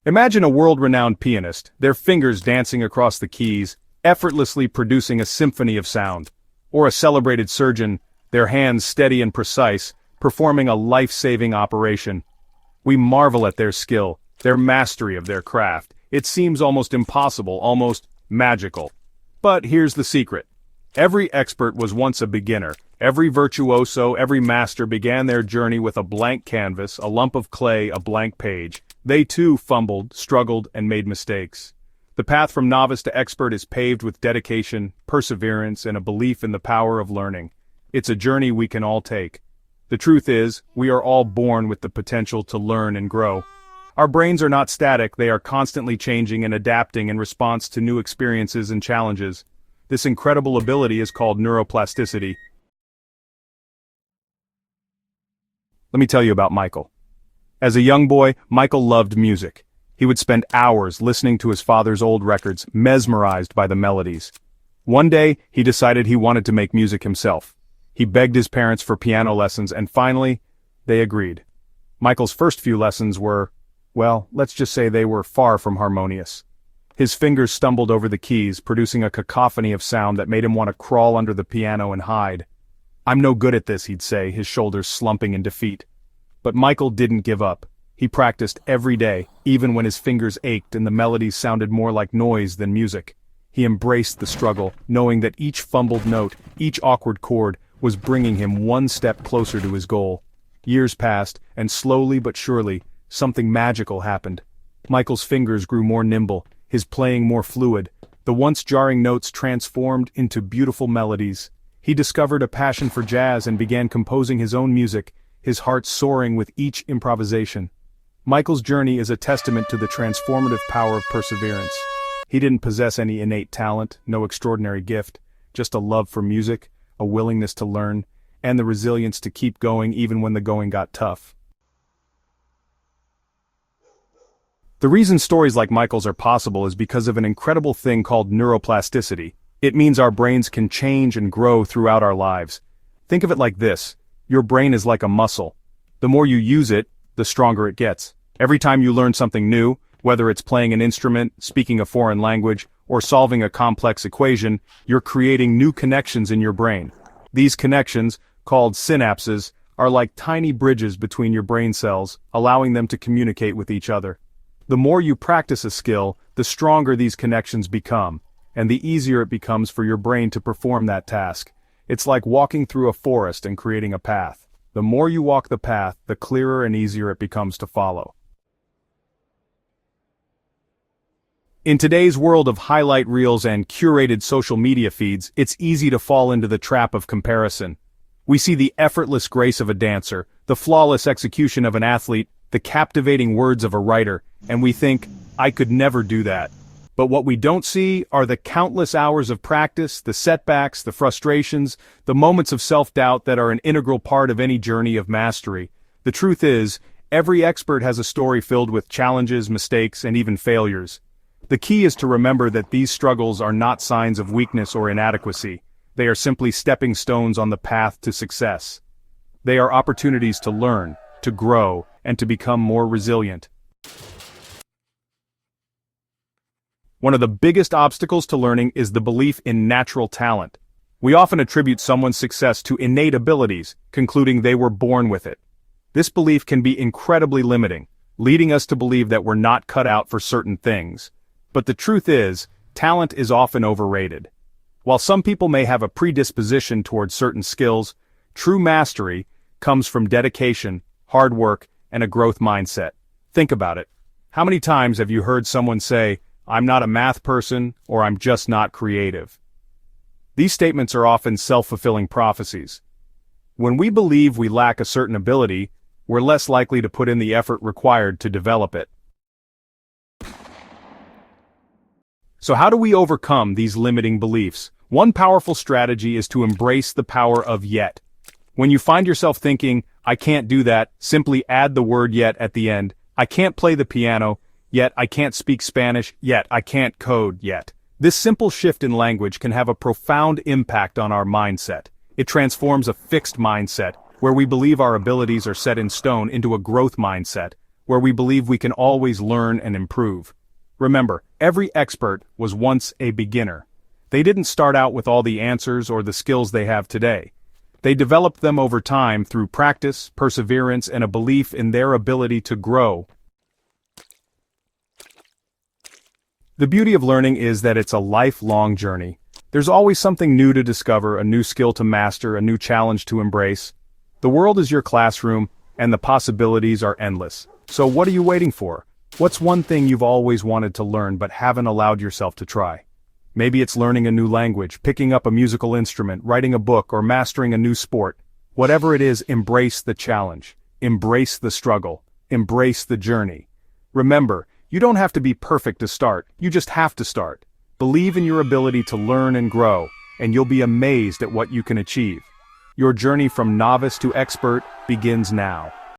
Imagine a world-renowned pianist, their fingers dancing across the keys, effortlessly producing a symphony of sound. Or a celebrated surgeon, their hands steady and precise, performing a life-saving operation. We marvel at their skill, their mastery of their craft. It seems almost impossible, almost magical. But here's the secret. Every expert was once a beginner. Every virtuoso, every master began their journey with a blank canvas, a lump of clay, a blank page. They too fumbled, struggled, and made mistakes. The path from novice to expert is paved with dedication, perseverance, and a belief in the power of learning. It's a journey we can all take. The truth is, we are all born with the potential to learn and grow. Our brains are not static, they are constantly changing and adapting in response to new experiences and challenges. This incredible ability is called neuroplasticity. Let me tell you about Michael. As a young boy, Michael loved music. He would spend hours listening to his father's old records, mesmerized by the melodies. One day, he decided he wanted to make music himself. He begged his parents for piano lessons and finally, they agreed. Michael's first few lessons were, well, let's just say they were far from harmonious. His fingers stumbled over the keys, producing a cacophony of sound that made him want to crawl under the piano and hide. "I'm no good at this," he'd say, his shoulders slumping in defeat. But Michael didn't give up. He practiced every day, even when his fingers ached and the melodies sounded more like noise than music. He embraced the struggle, knowing that each fumbled note, each awkward chord, was bringing him one step closer to his goal. Years passed, and slowly but surely, something magical happened. Michael's fingers grew more nimble, his playing more fluid. The once jarring notes transformed into beautiful melodies. He discovered a passion for jazz and began composing his own music, his heart soaring with each improvisation. Michael's journey is a testament to the transformative power of perseverance. He didn't possess any innate talent, no extraordinary gift, just a love for music, a willingness to learn, and the resilience to keep going even when the going got tough. The reason stories like Michael's are possible is because of an incredible thing called neuroplasticity. It means our brains can change and grow throughout our lives. Think of it like this. Your brain is like a muscle. The more you use it, the stronger it gets. Every time you learn something new, whether it's playing an instrument, speaking a foreign language, or solving a complex equation, you're creating new connections in your brain. These connections, called synapses, are like tiny bridges between your brain cells, allowing them to communicate with each other. The more you practice a skill, the stronger these connections become, and the easier it becomes for your brain to perform that task. It's like walking through a forest and creating a path. The more you walk the path, the clearer and easier it becomes to follow. In today's world of highlight reels and curated social media feeds, it's easy to fall into the trap of comparison. We see the effortless grace of a dancer, the flawless execution of an athlete, the captivating words of a writer, and we think, I could never do that. But what we don't see are the countless hours of practice, the setbacks, the frustrations, the moments of self-doubt that are an integral part of any journey of mastery. The truth is, every expert has a story filled with challenges, mistakes, and even failures. The key is to remember that these struggles are not signs of weakness or inadequacy. They are simply stepping stones on the path to success. They are opportunities to learn, to grow, and to become more resilient. One of the biggest obstacles to learning is the belief in natural talent. We often attribute someone's success to innate abilities, concluding they were born with it. This belief can be incredibly limiting, leading us to believe that we're not cut out for certain things. But the truth is, talent is often overrated. While some people may have a predisposition towards certain skills, true mastery comes from dedication, hard work, and a growth mindset. Think about it. How many times have you heard someone say, "I'm not a math person," or "I'm just not creative"? These statements are often self-fulfilling prophecies. When we believe we lack a certain ability, we're less likely to put in the effort required to develop it. So how do we overcome these limiting beliefs? One powerful strategy is to embrace the power of yet. When you find yourself thinking, "I can't do that," simply add the word yet at the end. I can't play the piano, yet I can't speak Spanish, yet I can't code yet. This simple shift in language can have a profound impact on our mindset. It transforms a fixed mindset, where we believe our abilities are set in stone, into a growth mindset, where we believe we can always learn and improve. Remember, every expert was once a beginner. They didn't start out with all the answers or the skills they have today. They developed them over time through practice, perseverance, and a belief in their ability to grow. The beauty of learning is that it's a lifelong journey. There's always something new to discover, a new skill to master, a new challenge to embrace. The world is your classroom, and the possibilities are endless. So what are you waiting for? What's one thing you've always wanted to learn but haven't allowed yourself to try? Maybe it's learning a new language, picking up a musical instrument, writing a book, or mastering a new sport. Whatever it is, embrace the challenge. Embrace the struggle. Embrace the journey. Remember, you don't have to be perfect to start, you just have to start. Believe in your ability to learn and grow, and you'll be amazed at what you can achieve. Your journey from novice to expert begins now.